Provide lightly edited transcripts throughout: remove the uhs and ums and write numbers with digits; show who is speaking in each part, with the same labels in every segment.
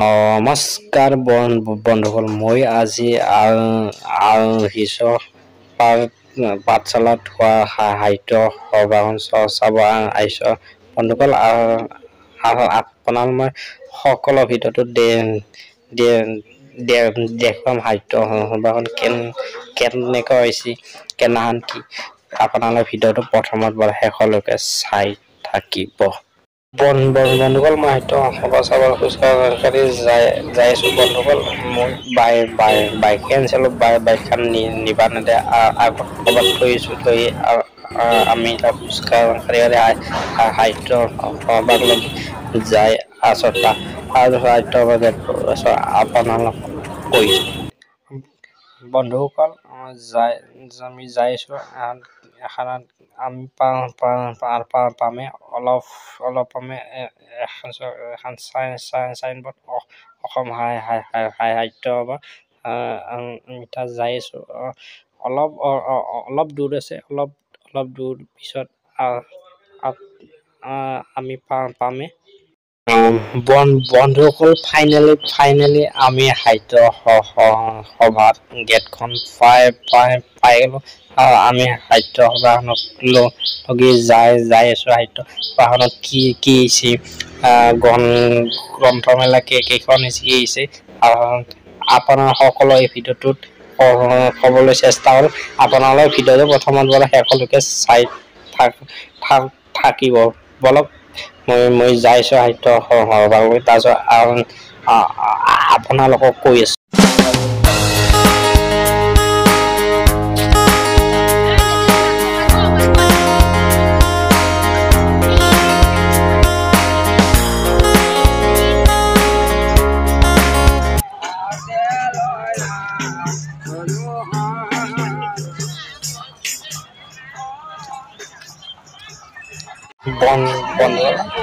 Speaker 1: নমস্কাৰ বন্ধুসকল, মই আজি আহিছোঁ পাঠশালাত হোৱা সাহিত্য সভাখন চাব আহিছোঁ। বন্ধুসকল, আপোনালোক সকলৰ ভিতৰতো দেখুৱাম সাহিত্য সভাখন কেনেকুৱা হৈছে, কেনেহান কি আপোনালোকৰ ভিডিঅ'টো প্ৰথমত পৰা শেষলৈকে চাই থাকিব। বন্ধুসকল, মই সাহিত্য সভা চাবৰ খোজকাঢ়ি যাই আছোঁ। বন্ধুসকল, মই বাইকে আনিছিলোঁ, বাইকখন নিবা নেদে আগত ক'ৰবাত থৈ আমি খোজকাঢ়ি সাহিত্য সভালৈ যাই আছোঁ। সাহিত্য সভা আপোনালোক কৈছোঁ। বন্ধুসকল, আমি যাই আছোঁ। আমি পামে অলপমে এখন চাইনবোৰ্ড অসম সাহিত্য সভা তাত যাই আছোঁ। অলপ দূৰ আছে, অলপ দূৰ পিছত আমি পামে। বন্ধুসকল, ফাইনেলি আমি সাহিত্য সভাত গেটখন পাই গ'লো। আমি সাহিত্য সভাখনক লগি যাই আছোঁ। সাহিত্য সভাখনত কি হৈছে, গ্ৰন্থমেলা কেইখন হৈছে আপোনাৰ সকলো এই ভিডিঅ'টোত ক'বলৈ চেষ্টা কৰিম। আপোনালোকৰ ভিডিঅ'টো প্ৰথমৰ পৰা শেষলৈকে চাই থাকিব। বলক, মই যাই আছোঁ সাহিত্য সভালৈ, তাৰপিছত আপোনালোকক কৈ আছোঁ।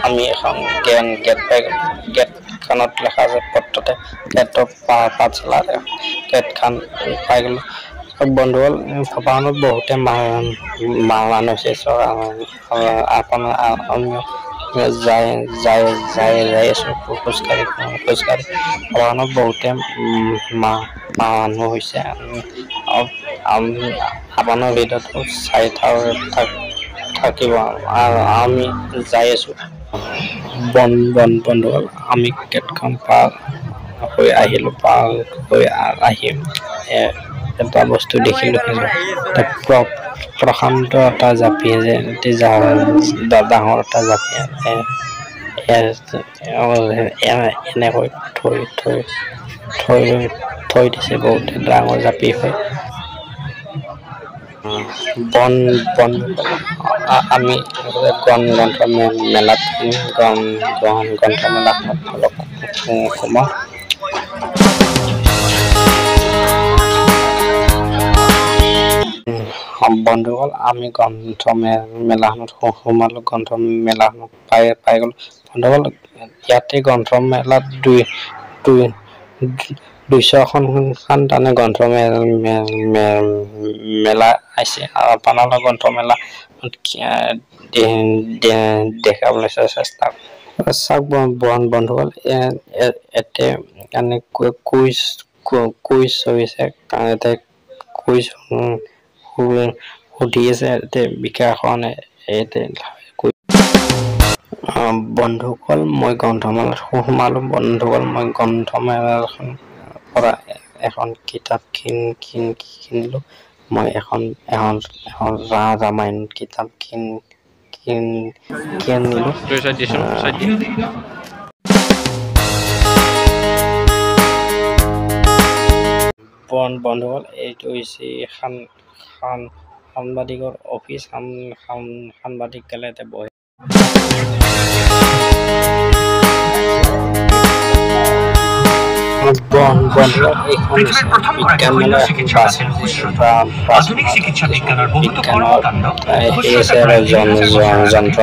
Speaker 1: আমি এখন গেট পাই গ'লো। গেটখনত লেখা আছে পত্ৰতে পাঠশালা। গেটখন পাই গ'লো। বন্ধুসকল, সভাখনত বহুতে মানুহ আছে। যাই আছোঁ খোজকাঢ়ি। সভাখনত বহুতে মানুহ হৈছে। আপোনাৰ ভিডিঅ'টো চাই থাকিব। আমি যাই আছোঁ। বন্ধুসকল, আমি গেটখন পাৰ হৈ আহি এটা বস্তু দেখিলোঁ। প্ৰশান্ত এটা জাপি ডাঙৰ এটা জাপি এনেকৈ থৈ দিছে। বহুতে ডাঙৰ জাপি হয়। আমি গ্ৰন্থমেলাত অলপ সোমাওঁ। বন্ধুসকল, আমি গ্ৰন্থমেলাখনত সোমালোঁ। গ্ৰন্থমেলাখনত পাই গ'লো। বন্ধুসকল, ইয়াতে গ্ৰন্থমেলাত 200খন তানে গ্ৰন্থমেলা আছে। আপোনালোকৰ গ্ৰন্থমেলা দেখাবলৈ চেষ্টা চাওক। বন্ধুসকল, ইয়াতে কুইজ হৈছে। কুইজ সুধি আছে বিকাশনে। বন্ধুসকল, মই গ্ৰন্থমেলাত সোমালোঁ। বন্ধুসকল, মই গ্ৰন্থমেলাখন পৰা এখন কিতাপ কিনিলোঁ। মই এখন ৰামায়ণ কিতাপ কিনিলোঁ। বন্ধুসকল, এইটো হৈছে সাংবাদিকৰ অফিচ। সাংবাদিক গেলে ইয়াতে বহে। যন্ত্ৰ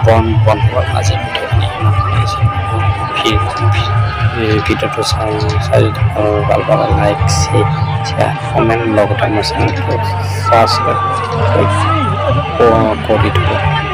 Speaker 1: বন্ধুবান আজি ভিডিঅ'খিনি ভিডিঅ'টো চাই ভাল পালে লাইক শ্বেয়াৰ কমেণ্ট লগতে মোৰ চেনেলটো ছাবস্ক্ৰাইব কৰি থ'ব।